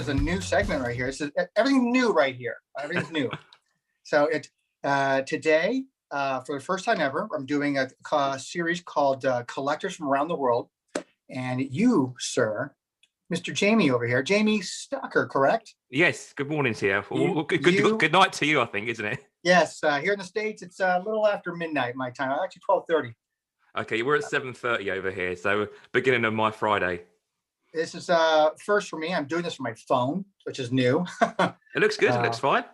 a new segment right here. This is everything new right here. Everything's new. So today, for the first time ever, I'm doing a series called Collectors from Around the World. And you, sir, Mr. Jamie over here, Jamie Stucker, correct? Yes. Good morning to you. Good night to you, I think, isn't it? Yes. Here in the States, it's a little after midnight my time. Actually, 12:30. Okay, we're at 7:30 over here, so beginning of my Friday. This is first for me. I'm doing this from my phone, which is new. It looks good. It looks fine.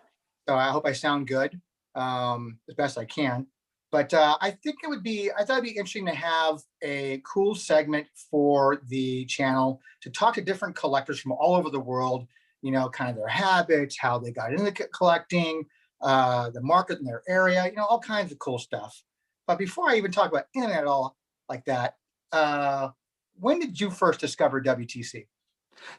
So I hope I sound good as best I can. But I thought it'd be interesting to have a cool segment for the channel to talk to different collectors from all over the world, you know, kind of their habits, how they got into collecting, the market in their area, you know, all kinds of cool stuff. But before I even talk about internet at all like that, when did you first discover WTC?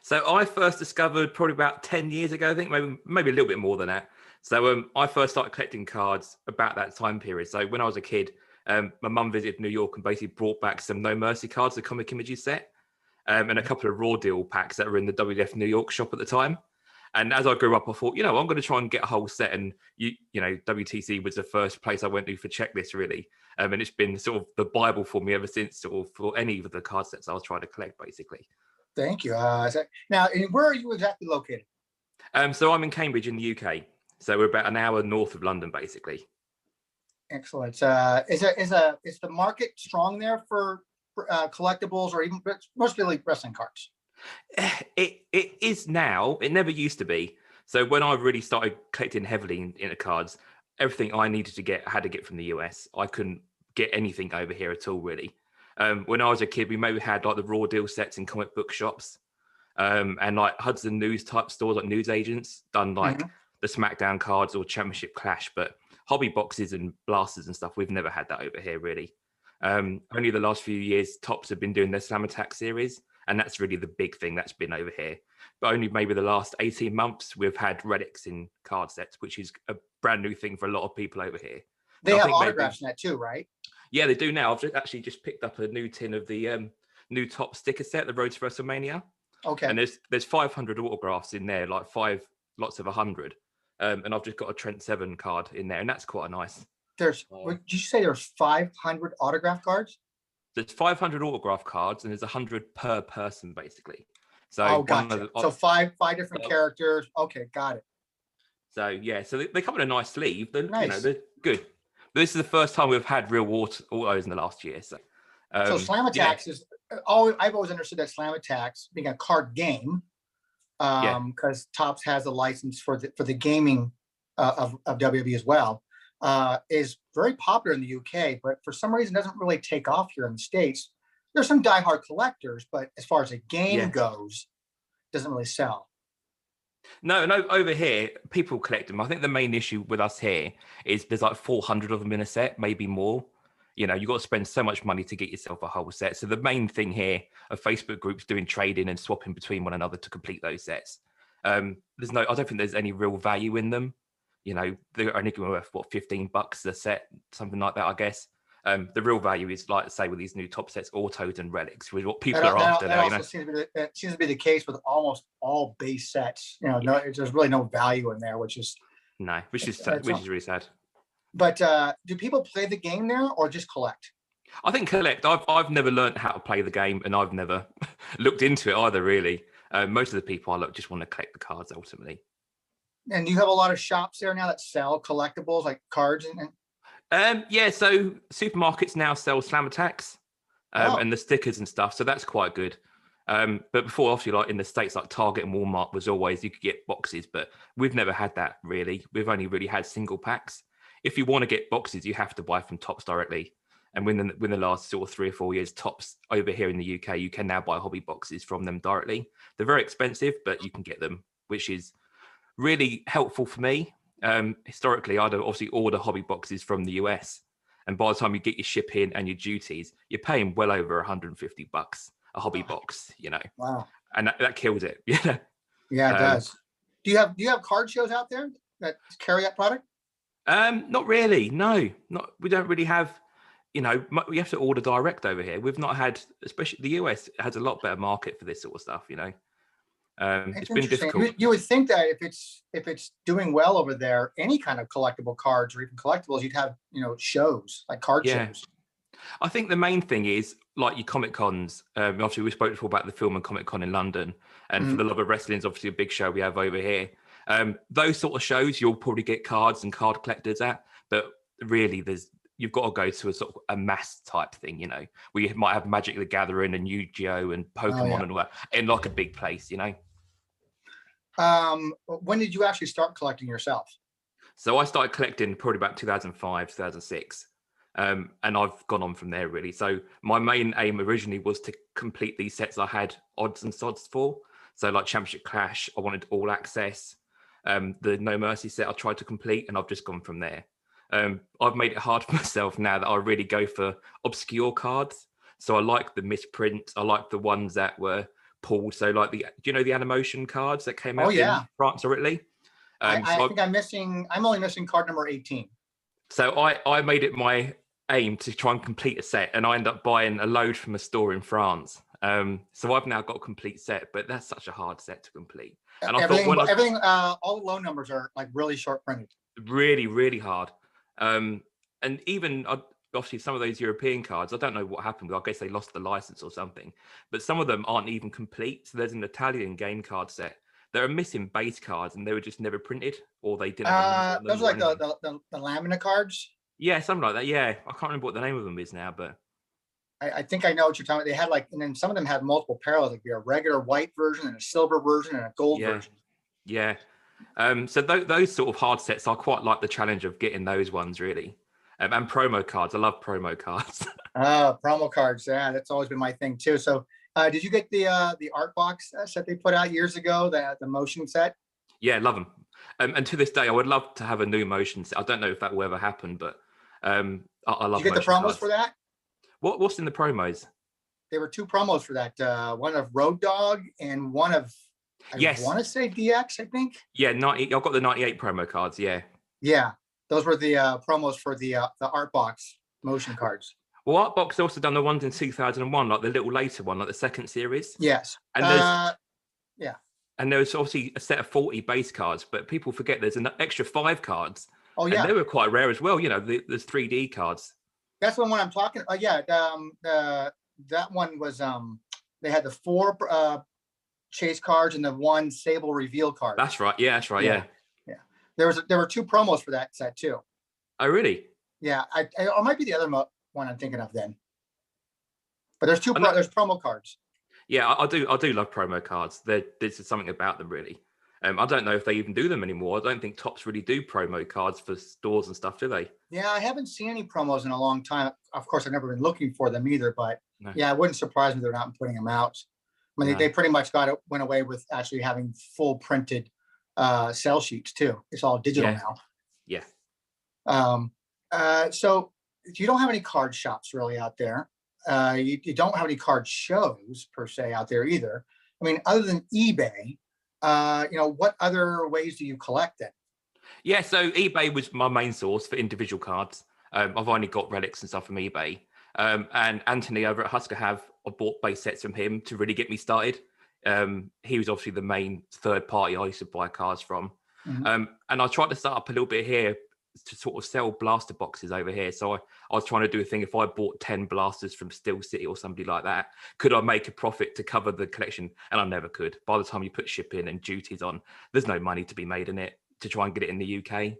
So I first discovered probably about 10 years ago, I think, maybe a little bit more than that. So I first started collecting cards about that time period. So when I was a kid, my mum visited New York and basically brought back some No Mercy cards, the Comic Images set, and a couple of Raw Deal packs that were in the WWF New York shop at the time. And as I grew up, I thought, you know, I'm going to try and get a whole set. And, you know, WTC was the first place I went to for checklists, really. And it's been sort of the Bible for me ever since, sort of for any of the card sets I was trying to collect, basically. Thank you. Now, where are you exactly located? So I'm in Cambridge in the UK. So we're about an hour north of London, basically. Excellent. Is the market strong there for collectibles, or even mostly like wrestling cards? It is now. It never used to be. So when I really started collecting heavily into cards, everything I needed to get, I had to get from the US. I couldn't get anything over here at all, really. When I was a kid, we maybe had like the Raw Deal sets in comic book shops, and like Hudson News type stores, like news agents, done like the SmackDown cards or Championship Clash. But hobby boxes and blasters and stuff, we've never had that over here, really. Only the last few years, Topps have been doing their Slam Attack series, and that's really the big thing that's been over here. But only maybe the last 18 months, we've had relics in card sets, which is a brand new thing for a lot of people over here. They have autographs in that too, right? Yeah, they do now. I've actually just picked up a new tin of the new Topps sticker set, the Road to WrestleMania. Okay. And there's 500 autographs in there, like 5 lots of 100. And I've just got a Trent Seven card in there, and that's quite nice. Did you say there's 500 autograph cards? There's 500 autograph cards, and there's 100 per person, basically. So gotcha. So five different characters. Okay, got it. So yeah, so they come in a nice sleeve. Nice. You know, they're good. But this is the first time we've had real autos in the last year. So Slam Attacks is I've always understood that Slam Attacks being a card game, because Topps has a license for the gaming of WWE as well, is very popular in the UK, but for some reason doesn't really take off here in the States. There's some diehard collectors, but as far as a game goes, doesn't really sell. No, over here, people collect them. I think the main issue with us here is there's like 400 of them in a set, maybe more. You know, you've got to spend so much money to get yourself a whole set. So the main thing here are Facebook groups doing trading and swapping between one another to complete those sets. I don't think there's any real value in them. You know, they're only worth, what, $15 a set, something like that, I guess. The real value is, like, say, with these new top sets, autos and relics, which is what people are after now. It seems to be the case with almost all base sets. You know, there's really no value in there, which is really sad. But do people play the game there or just collect? I think collect. I've never learned how to play the game, and I've never looked into it either, really. Most of the people I look just want to collect the cards ultimately. And you have a lot of shops there now that sell collectibles like cards and so supermarkets now sell Slam Attacks and the stickers and stuff, so that's quite good. But before, obviously, like in the States, like Target and Walmart was always, you could get boxes, but we've never had that, really. We've only really had single packs. If you want to get boxes, you have to buy from Topps directly. And when the last sort of 3 or 4 years, Topps over here in the UK, you can now buy hobby boxes from them directly. They're very expensive, but you can get them, which is really helpful for me. Historically, I'd obviously order hobby boxes from the US, and by the time you get your shipping and your duties, you're paying well over $150 a hobby box. You know, wow, and that kills it. Yeah, it does. Do you have card shows out there that carry that product? Not really. No, we don't really have. You know, we have to order direct over here. We've not had, especially the US has a lot better market for this sort of stuff. You know. It's It's been interesting. difficult. You would think that if it's doing well over there, any kind of collectible cards or even collectibles, you'd have, shows like card Yeah. shows. I think the main thing is like your Comic Cons. Obviously, we spoke before about the film and Comic Con in London, and for Mhm. the love of wrestling is obviously a big show we have over here. Those sort of shows you'll probably get cards and card collectors at, but really, you've got to go to a sort of a mass type thing, where you might have Magic the Gathering and Yu-Gi-Oh and Oh Pokemon yeah. and all that in like a big place. When did you actually start collecting yourself? So I started collecting probably about 2005, 2006. And I've gone on from there really. So my main aim originally was to complete these sets I had odds and sods for. So like Championship Clash, I wanted all access. The No Mercy set I tried to complete, and I've just gone from there. I've made it hard for myself now that I really go for obscure cards. So I like the misprints. I like the ones that were pulled. So like do you know the Animotion cards that came Oh out in yeah. France or Italy? I think I'm only missing card number 18. So I made it my aim to try and complete a set, and I ended up buying a load from a store in France. So I've now got a complete set, but that's such a hard set to complete. And I thought All the low numbers are like really short printed. really, really hard. And even obviously some of those European cards, I don't know what happened. I guess they lost the license or something. But some of them aren't even complete. So there's an Italian game card set. There are missing base cards, and they were just never printed, or they didn't have Those are like the lamina cards. Yeah, something like that. Yeah, I can't remember what the name of them is now, but I think I know what you're talking about. They had and then some of them had multiple parallels. Like a regular white version and a silver version and a gold version. Yeah. So those sort of hard sets, I quite like the challenge of getting those ones really. And promo cards, I love promo cards. Promo cards. Yeah, that's always been my thing too. So, did you get the art box set they put out years ago? The motion set. Yeah, love them. And to this day, I would love to have a new motion set. I don't know if that will ever happen, but I love. Did you get the promos cards for that? What's in the promos? There were two promos for that. One of Road Dogg and one of I want to say DX. I think. Yeah, 90. I've got the 98 promo cards. Yeah. Yeah, those were the promos for the art box motion cards. Well, Artbox also done the ones in 2001, like the little later one, like the second series. Yes. And yeah. And there was obviously a set of 40 base cards, but people forget there's an extra 5 cards. Oh yeah. And they were quite rare as well. There's 3D cards. That's the one I'm talking about. Yeah. That one was they had the 4 chase cards and the 1 Sable reveal card. That's right. Yeah, that's right. Yeah. There were 2 promos for that set too. Oh really? Yeah. It might be the other one I'm thinking of then. But there's there's promo cards. Yeah, I do love promo cards. There's something about them really. I don't know if they even do them anymore. I don't think Topps really do promo cards for stores and stuff, do they? Yeah, I haven't seen any promos in a long time. Of course, I've never been looking for them either, but No. yeah, it wouldn't surprise me they're not putting them out. I mean, they pretty much went away with actually having full printed sell sheets too. It's all digital now. Yeah. So you don't have any card shops really out there. You don't have any card shows per se out there either. I mean, other than eBay, what other ways do you collect it? Yeah, so eBay was my main source for individual cards. I've only got relics and stuff from eBay. And Anthony over at Husker I bought base sets from him to really get me started. He was obviously the main third party I used to buy cards from. Mm-hmm. And I tried to start up a little bit here to sort of sell blaster boxes over here. So I was trying to do a thing. If I bought 10 blasters from Steel City or somebody like that, could I make a profit to cover the collection? And I never could. By the time you put shipping and duties on, there's no money to be made in it to try and get it in the UK.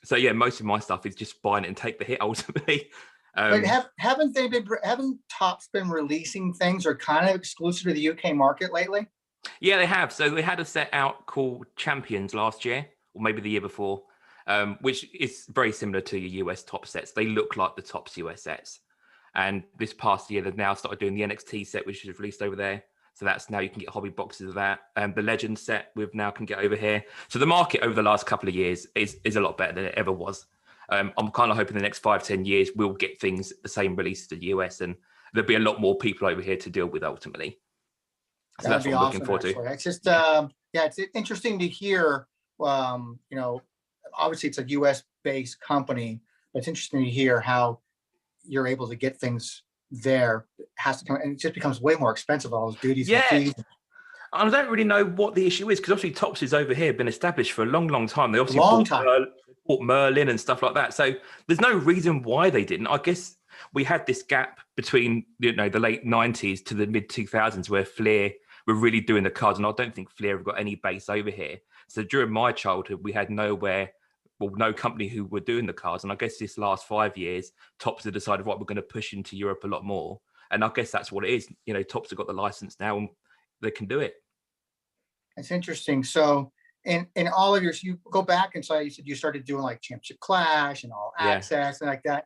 So yeah, most of my stuff is just buying it and take the hit ultimately. But haven't Topps been releasing things or kind of exclusive to the UK market lately? Yeah, they have. So they had a set out called Champions last year, or maybe the year before, which is very similar to your US Topps sets. They look like the Topps US sets. And this past year, they've now started doing the NXT set, which is released over there. So that's now you can get hobby boxes of that. The Legend set we've now can get over here. So the market over the last couple of years is a lot better than it ever was. I'm kind of hoping the next 5-10 years we'll get things the same release as the US, and there'll be a lot more people over here to deal with ultimately. So that's what I'm looking forward to. It's just it's interesting to hear. Obviously it's a US based company, but it's interesting to hear how you're able to get things there. It has to come, and it just becomes way more expensive, all those duties and fees. I don't really know what the issue is because obviously Tops is over here, been established for a long, long time. They obviously Long time. bought Merlin and stuff like that. So there's no reason why they didn't. I guess we had this gap between the late 90s to the mid 2000s where Fleer were really doing the cards, and I don't think Fleer have got any base over here. So during my childhood, we had no company who were doing the cards. And I guess this last 5 years, Tops have decided, right, we're going to push into Europe a lot more. And I guess that's what it is. Tops have got the license now and they can do it. It's interesting. So in all of yours, you go back and so you said you started doing like Championship Clash and All Yeah. Access and like that.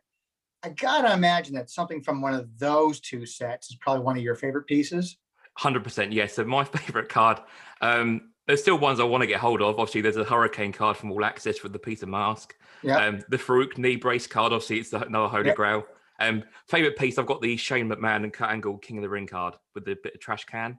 I gotta imagine that something from one of those two sets is probably one of your favorite pieces. 100%, yes. So my favorite card, there's still ones I want to get hold of. Obviously, there's a Hurricane card from All Access with the piece of mask. Yeah. The Farouk knee brace card, obviously, it's another Holy Grail. Favorite piece, I've got the Shane McMahon and Kurt Angle King of the Ring card with the bit of trash can.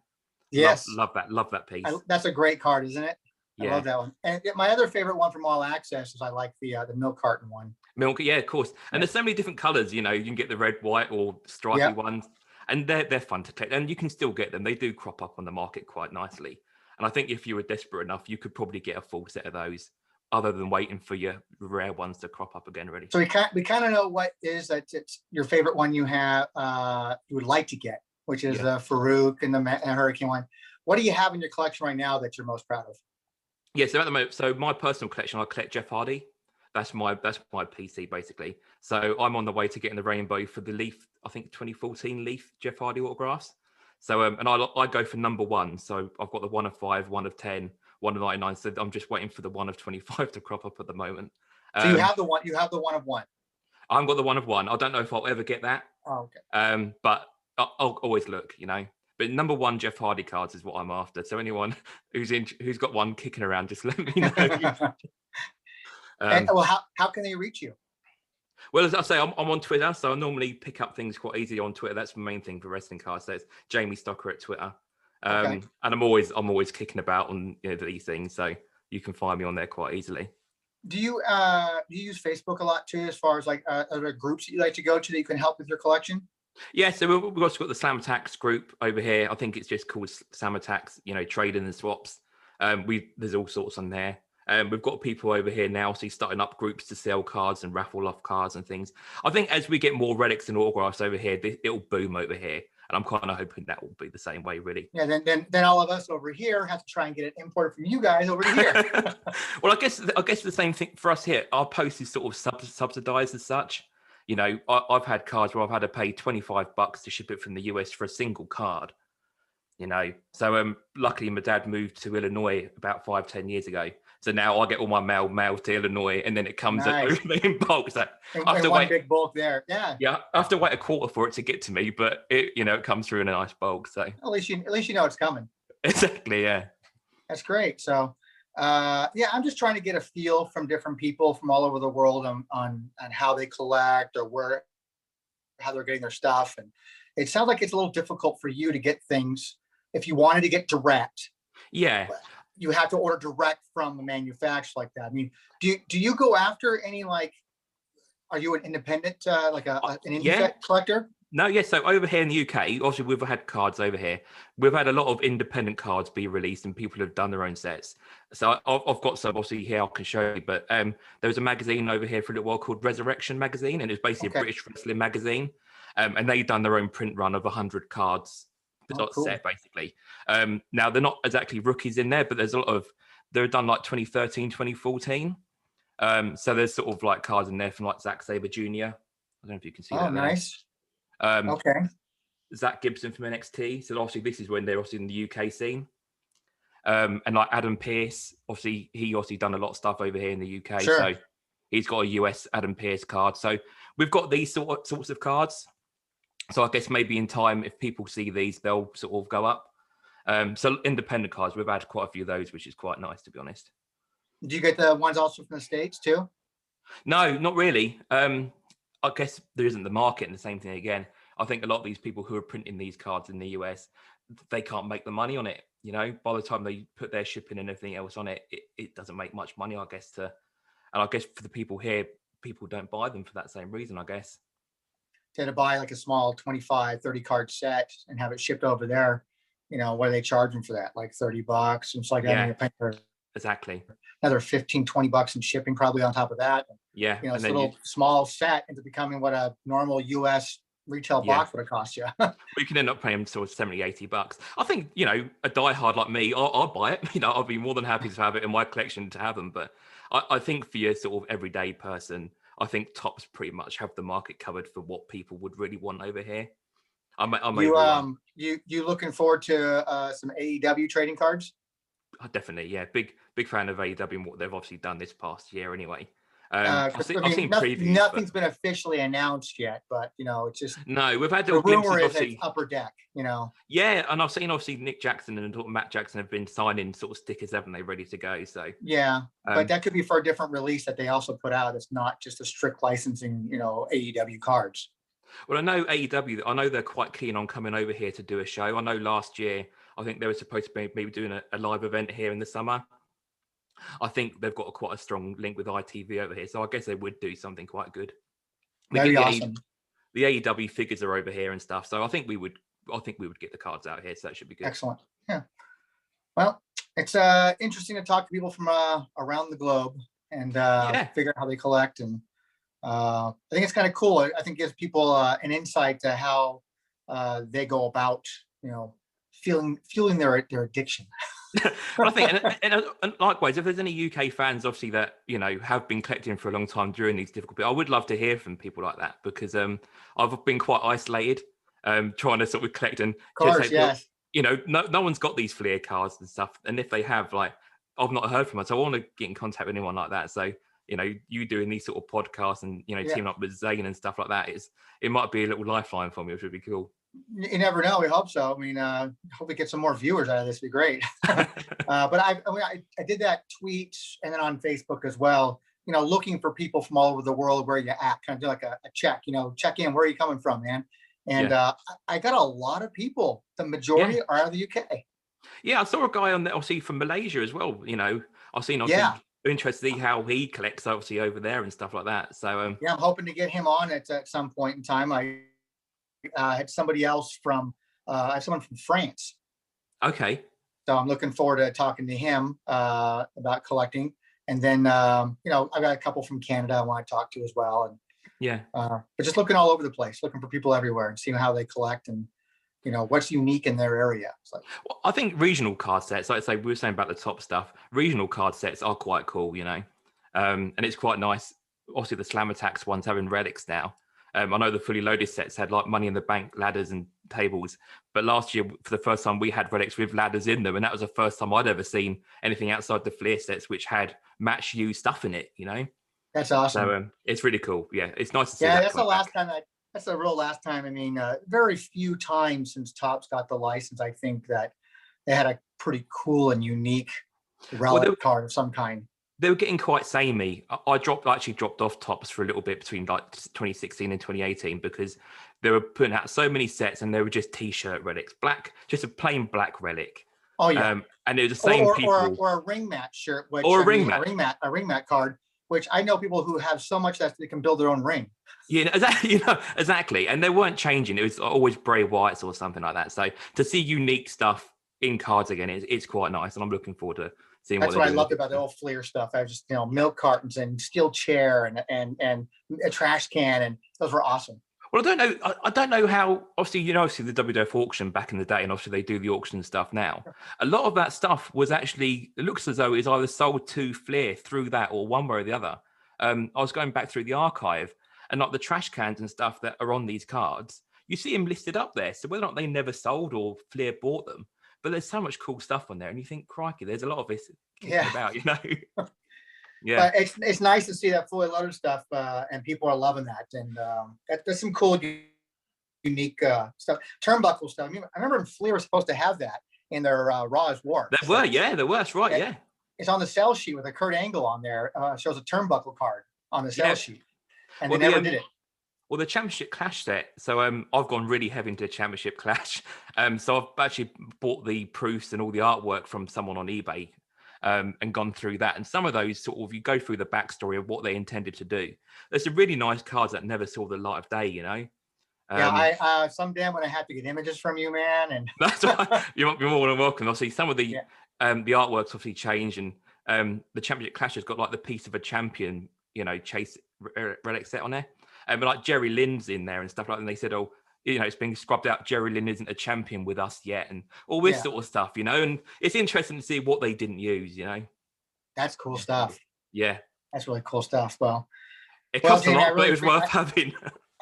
Yes. Love that piece. That's a great card, isn't it? I love that one. And my other favorite one from All Access is I like the milk carton one. Milk, yeah, of course. And there's so many different colors, you can get the red, white, or stripy ones. And they're fun to collect. And you can still get them. They do crop up on the market quite nicely. And I think if you were desperate enough, you could probably get a full set of those, other than waiting for your rare ones to crop up again, really. So we kind of know what is that it's your favorite one you have you would like to get, which is the Farouk and the Hurricane one. What do you have in your collection right now that you're most proud of? Yeah, so at the moment, my personal collection, I collect Jeff Hardy. That's my PC basically. So I'm on the way to getting the rainbow for the Leaf, I think 2014 Leaf Jeff Hardy autographs. So and I go for number one. So I've got the 1 of 5, 1 of 10, 1 of 99. So I'm just waiting for the 1 of 25 to crop up at the moment. So you have the one. You have the 1 of 1. I haven't got the 1 of 1. I don't know if I'll ever get that. Oh, okay. But I'll always look, But number one Jeff Hardy cards is what I'm after. So anyone who's got one kicking around, just let me know. How can they reach you? Well, as I say, I'm on Twitter, so I normally pick up things quite easily on Twitter. That's the main thing for wrestling cards. So it's Jamie Stocker at Twitter, and I'm always kicking about on these things. So you can find me on there quite easily. Do you use Facebook a lot too, as far as like other groups that you like to go to that you can help with your collection? Yeah, so we've also got the Slam Attacks group over here. I think it's just called Slam Attacks, trading and swaps. There's all sorts on there. We've got people over here now, so starting up groups to sell cards and raffle off cards and things. I think as we get more relics and autographs over here, it'll boom over here. And I'm kind of hoping that will be the same way, really. Yeah, then all of us over here have to try and get it imported from you guys over here. Well, I guess the same thing for us here. Our post is sort of subsidized as such. I've had cards where I've had to pay $25 to ship it from the US for a single card. So luckily my dad moved to Illinois about 5-10 years ago. So now I get all my mail to Illinois, and then it comes in bulk. So I have to wait big bulk there. Yeah. Yeah, I have to wait a quarter for it to get to me, but it comes through in a nice bulk. So at least you know it's coming. Exactly. Yeah. That's great. So I'm just trying to get a feel from different people from all over the world on how they collect or how they're getting their stuff. And it sounds like it's a little difficult for you to get things if you wanted to get direct. Yeah. You have to order direct from the manufacturer like that. I mean, do you go after any, like, are you an independent, like an indie collector? No, yes. So over here in the UK, obviously we've had cards over here. We've had a lot of independent cards be released and people have done their own sets. So I've got some obviously here I can show you, but there was a magazine over here for a little while called Resurrection Magazine, and it's basically a British wrestling magazine. And they've done their own print run of 100 cards set, basically. Now, they're not exactly rookies in there, but there's a lot of, they're done like 2013, 2014. So there's sort of like cards in there from like Zack Sabre Jr. I don't know if you can see that. Oh, nice. Okay. Zach Gibson from NXT. So obviously this is when they're obviously in the UK scene. And like Adam Pearce, obviously he done a lot of stuff over here in the UK. Sure. So he's got a US Adam Pearce card. So we've got these sorts of cards. So I guess maybe in time, if people see these, they'll sort of go up. So independent cards, we've had quite a few of those, which is quite nice, to be honest. Do you get the ones also from the States too? No, not really. I guess there isn't the market, and the same thing again. I think a lot of these people who are printing these cards in the US, they can't make the money on it. By the time they put their shipping and everything else on it, it doesn't make much money, I guess. And I guess for the people here, people don't buy them for that same reason, I guess. To buy like a small 25, 30 card set and have it shipped over there, what are they charging for that? Like $30. And it's like, I mean, Yeah, you're paying for exactly. another 15, $20 in shipping probably on top of that. Yeah, and It's a then you little small set into becoming what a normal US retail yeah. box would have cost you. We can end up paying sort of 70, $80. I think, a diehard like me, I'll buy it. I'll be more than happy to have it in my collection to have them. But I think for your sort of everyday person, I think Topps pretty much have the market covered for what people would really want over here. I'm You over one. you looking forward to some AEW trading cards? Definitely, yeah. Big fan of AEW and what they've obviously done this past year anyway. 'Cause, I I've mean, seen previews, but nothing's been officially announced yet, but it's just no, we've had the little rumor glimpses, is that it's obviously. upper deck. Yeah, and I've seen obviously Nick Jackson and Matt Jackson have been signing sort of stickers, haven't they, ready to go? So Yeah, but um, that could be for a different release that they also put out. It's not just a strict licensing, AEW cards. well, I know AEW. I know they're quite keen on coming over here to do a show. I know last year, I think they were supposed to be maybe doing a live event here in the summer. I think they've got quite a strong link with ITV over here, so I guess they would do something quite good. We That'd get be awesome. the AEW figures are over here and stuff, so I think we would get the cards out here, so that should be good. Excellent. Yeah. Well, it's interesting to talk to people from around the globe and Yeah, figure out how they collect. And I think it's kind of cool. I think it gives people an insight to how they go about, fueling their addiction. well, I think, and likewise, if there's any UK fans, obviously that have been collecting for a long time during these difficult periods, I would love to hear from people like that because I've been quite isolated, trying to sort of collect and Of just course, say, yes. no one's got these Fleer cards and stuff, and if they have, like, I've not heard from them, so I want to get in contact with anyone like that. So you doing these sort of podcasts and Yeah. teaming up with Zane and stuff like that, it might be a little lifeline for me, which would be cool. You never know. We hope so. I mean, hope we get some more viewers out of this. It'd be great. But I did that tweet and then on Facebook as well. Looking for people from all over the world where you at, kind of do like a check. Check in. Where are you coming from, man? And Yeah. I got a lot of people. The majority Yeah. are out of the UK. Yeah, I saw a guy on there, obviously from Malaysia as well. I've seen obviously Yeah. interested to see how he collects obviously over there and stuff like that. So Yeah, I'm hoping to get him on at some point in time. I had somebody else from I have someone from France. okay. So I'm looking forward to talking to him about collecting. And then I got a couple from Canada I want to talk to as well. And Yeah. but just looking all over the place, looking for people everywhere and seeing how they collect and what's unique in their area. So Well, I think regional card sets, like I say, we were saying about the top stuff, regional card sets are quite cool, and it's quite nice. Obviously, the Slam Attacks ones having relics now. I know the fully loaded sets had like Money in the Bank ladders and tables, but last year, for the first time, we had relics with ladders in them, and that was the first time I'd ever seen anything outside the Fleer sets which had match you stuff in it. that's awesome. So it's really cool. Yeah, it's nice to see Yeah, that. that's the last time that's the real last time. I mean, very few times since Topps got the license, I think that they had a pretty cool and unique relic card of some kind. They were getting quite samey. I actually dropped off Topps for a little bit between like 2016 and 2018 because they were putting out so many sets and they were just T-shirt relics, just a plain black relic. Oh yeah, and it was the same people. Or a ring mat shirt, which Or a ring mat card, which I know people who have so much that they can build their own ring. Yeah, exactly. And they weren't changing. It was always Bray Wyatts or something like that. So to see unique stuff in cards again, it's quite nice, and I'm looking forward to seeing. That's what I loved about the old Fleer stuff. I was just milk cartons and steel chair and a trash can, and those were awesome. Well, I don't know how. Obviously, the WWF auction back in the day, and obviously they do the auction stuff now. A lot of that stuff was actually, it looks as though it's either sold to Fleer through that or one way or the other. I was going back through the archive, and like the trash cans and stuff that are on these cards, you see them listed up there. So whether or not they never sold or Fleer bought them, but there's so much cool stuff on there, and you think, crikey, there's a lot of this about, Yeah, but it's nice to see that fully loaded stuff, and people are loving that, and that's some cool, unique stuff. Turnbuckle stuff. I mean, I remember Fleer was supposed to have that in their Raw is War. They were. That's right. Yeah, it's on the sell sheet with a Kurt Angle on there. Shows a turnbuckle card on the sell sheet, and they never did it. Well, the Championship Clash set. So I've gone really heavy into Championship Clash. So I've actually bought the proofs and all the artwork from someone on eBay. And gone through that, and some of those sort of, you go through the backstory of what they intended to do. There's some really nice cards that never saw the light of day, Yeah, someday I'm gonna have to get images from you, man. And That's right. You're more than welcome. Obviously, some of yeah, the artworks obviously change, and the Championship Clash has got like the piece of a champion, chase relic set on there, but like Jerry Lynn's in there and stuff like that. And they said, oh, it's being scrubbed out. Jerry Lynn isn't a champion with us yet, and all this yeah, sort of stuff, And it's interesting to see what they didn't use. that's cool Yeah. stuff. Yeah, That's really cool stuff. Well, it well, costs a Jamie, I lot, but it really was worth having.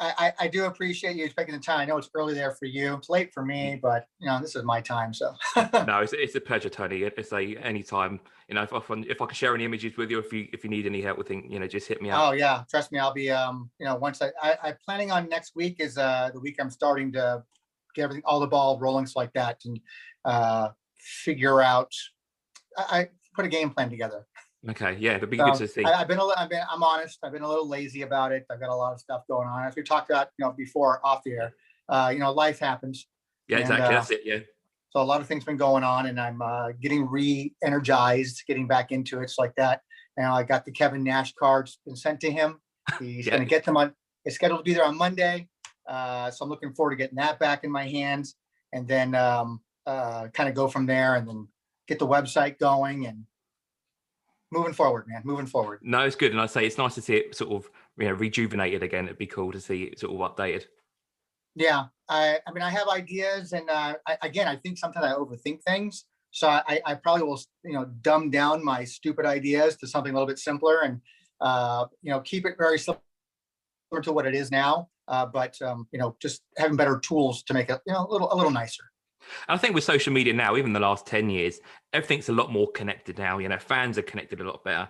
I do appreciate you taking the time. I know it's early there for you. It's late for me, but this is my time. So No, it's a pleasure, Tony. It's anytime. If I can share any images with you, if you need any help with things, just hit me up. oh yeah, trust me, I'll be once I'm planning on next week is the week I'm starting to get everything all the ball rolling like that and figure out I put a game plan together. Okay, yeah, it'd be good to see. I'm honest. I've been a little lazy about it. I've got a lot of stuff going on. As we talked about, before off the air, life happens. Yeah, exactly. That's it. Yeah. So a lot of things been going on, and I'm getting re-energized, getting back into it. It's like that. Now I got the Kevin Nash cards been sent to him. He's Yeah. going to get them on. It's scheduled to be there on Monday, so I'm looking forward to getting that back in my hands, and then kind of go from there, and then get the website going and moving forward, man. Moving forward. No, it's good, and I say it's nice to see it sort of rejuvenated again. It'd be cool to see it sort of updated. Yeah, I mean, I have ideas, and I think sometimes I overthink things. So I probably will, dumb down my stupid ideas to something a little bit simpler, and keep it very similar to what it is now. But just having better tools to make it, a little nicer. And I think with social media now, even the last 10 years, everything's a lot more connected now. Fans are connected a lot better.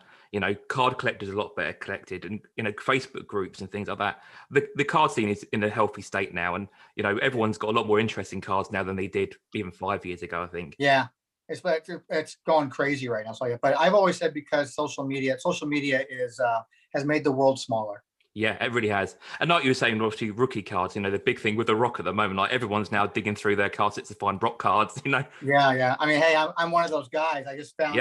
Card collectors are a lot better connected, and Facebook groups and things like that. The card scene is in a healthy state now, and everyone's got a lot more interest in cards now than they did even 5 years ago, I think. Yeah, it's going crazy right now. So, but I've always said because social media is has made the world smaller. Yeah, it really has. And like you were saying, obviously rookie cards, the big thing with the Rock at the moment, like everyone's now digging through their card sets to find Rock cards, Yeah. I mean, hey, I'm one of those guys. I just found,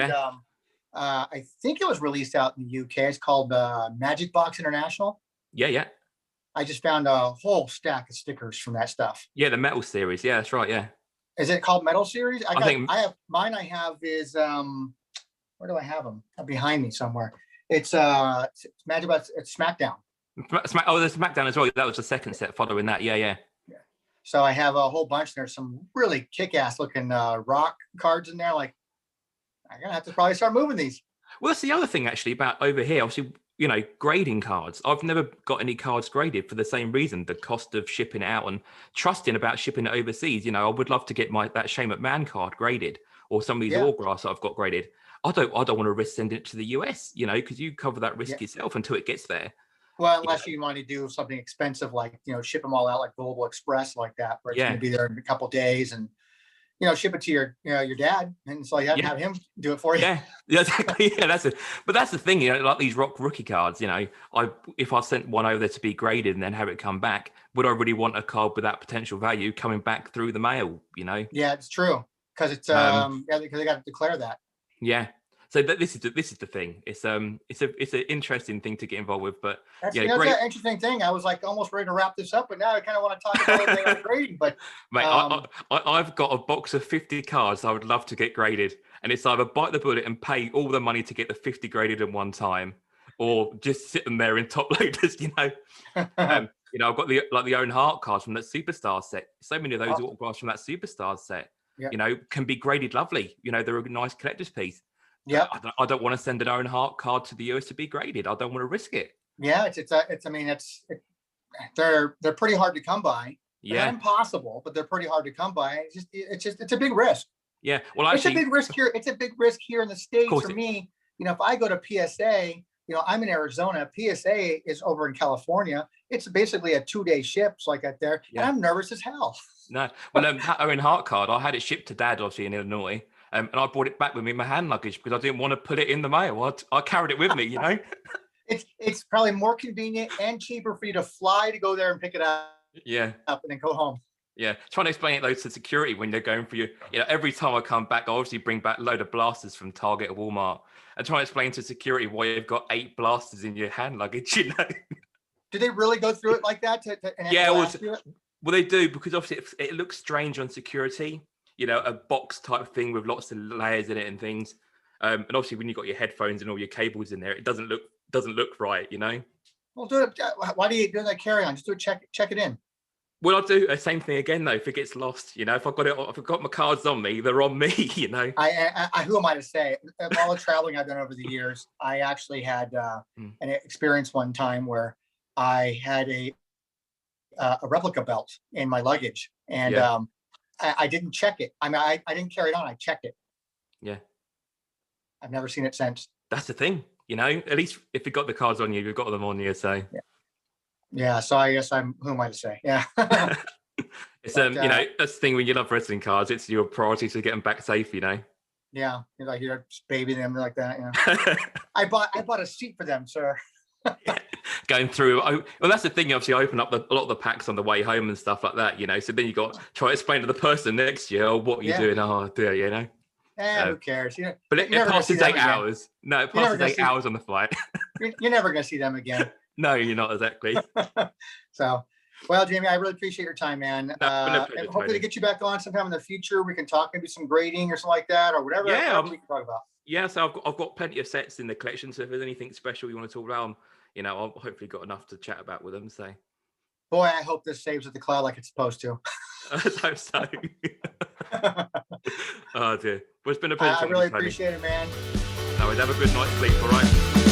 I think it was released out in the UK. It's called Magic Box International. Yeah. I just found a whole stack of stickers from that stuff. Yeah, the Metal series. Yeah, that's right. Yeah. Is it called Metal Series? I think I have mine. I have is where do I have them? Behind me somewhere. It's Magic Box. It's SmackDown. There's SmackDown as well. That was the second set following that. Yeah. So I have a whole bunch. There's some really kick-ass looking Rock cards in there. Like, I'm gonna have to probably start moving these. Well, that's the other thing actually about over here. Obviously, grading cards. I've never got any cards graded for the same reason: the cost of shipping it out and trusting about shipping it overseas. I would love to get that Shane McMahon card graded, or some of these autographs that I've got graded. I don't want to risk sending it to the US. Because you cover that risk yourself until it gets there. Well, unless you want to do something expensive like, ship them all out like Global Express like that, where it's going to be there in a couple of days and, ship it to your dad. And so you have to have him do it for you. Yeah, exactly. Yeah, that's it. But that's the thing, like these Rock rookie cards, if I sent one over there to be graded and then have it come back, would I really want a card with that potential value coming back through the mail, Yeah, it's true. Because it's, because they got to declare that. Yeah. So this is the thing. It's an interesting thing to get involved with, but that's an interesting thing. I was like almost ready to wrap this up, but now I kind of want to talk about it grading. But mate, I've got a box of 50 cards I would love to get graded, and it's either bite the bullet and pay all the money to get the 50 graded in one time, or just sit them there in top loaders. I've got the Owen Hart cards from that Superstar set. So many of those autographs from that Superstar set, can be graded lovely. They're a nice collector's piece. Yeah, I don't want to send an Owen Hart card to the US to be graded. I don't want to risk it. Yeah, they're pretty hard to come by. They're not impossible, but they're pretty hard to come by. It's a big risk. Yeah, well, actually, it's a big risk here. It's a big risk here in the States for me. If I go to PSA, I'm in Arizona. PSA is over in California. It's basically a 2-day ship, like out there, and I'm nervous as hell. No, well, Owen Hart card, I had it shipped to Dad, obviously in Illinois. And I brought it back with me in my hand luggage because I didn't want to put it in the mail. I carried it with me, It's probably more convenient and cheaper for you to fly to go there and pick it up. Yeah. Up and then go home. Yeah. Trying to explain it though to security when they're going for you. Every time I come back, I obviously bring back a load of blasters from Target or Walmart. And trying to explain to security why you've got 8 blasters in your hand luggage, Do they really go through it like that? Well, they do, because obviously it looks strange on security. You know, a box type thing with lots of layers in it and things. And obviously, when you've got your headphones and all your cables in there, it doesn't look right. You know. Well, do it. Why do you do that carry on? Just do it. Check it in. Well, I'll do the same thing again though. If it gets lost, you know, if I've got my cards on me, they're on me. You know. Who am I to say? Of all the traveling I've done over the years, I actually had an experience one time where I had a replica belt in my luggage, and I didn't check it. I mean, I didn't carry it on. I checked it. Yeah. I've never seen it since. That's the thing, you know. At least if you've got the cards on you, you've got them on you. So. Yeah. So I guess who am I to say? Yeah. It's you know, that's the thing when you love wrestling cards, it's your priority to get them back safe, you know. Yeah, you're just babying them like that. Yeah. I bought a seat for them, sir. Going through, well, that's the thing. Obviously, I open up a lot of the packs on the way home and stuff like that, you know. So then you got to try to explain to the person next to you, what are you doing? Oh, dear, you know. Who cares? But it passes 8 hours. No, it passes 8 hours on the flight. You're never going to see them again. No, you're not exactly. So, well, Jamie, I really appreciate your time, man. No pleasure, and hopefully to get you back on sometime in the future. We can talk maybe some grading or something like that, or whatever. Yeah, we can talk about. Yeah, so I've got plenty of sets in the collection. So if there's anything special you want to talk about, you know, I've hopefully got enough to chat about with them. So, boy, I hope this saves at the cloud like it's supposed to. I hope so. Oh dear, well, it's been a pleasure. I really appreciate it, man. No, have a good night's sleep. All right.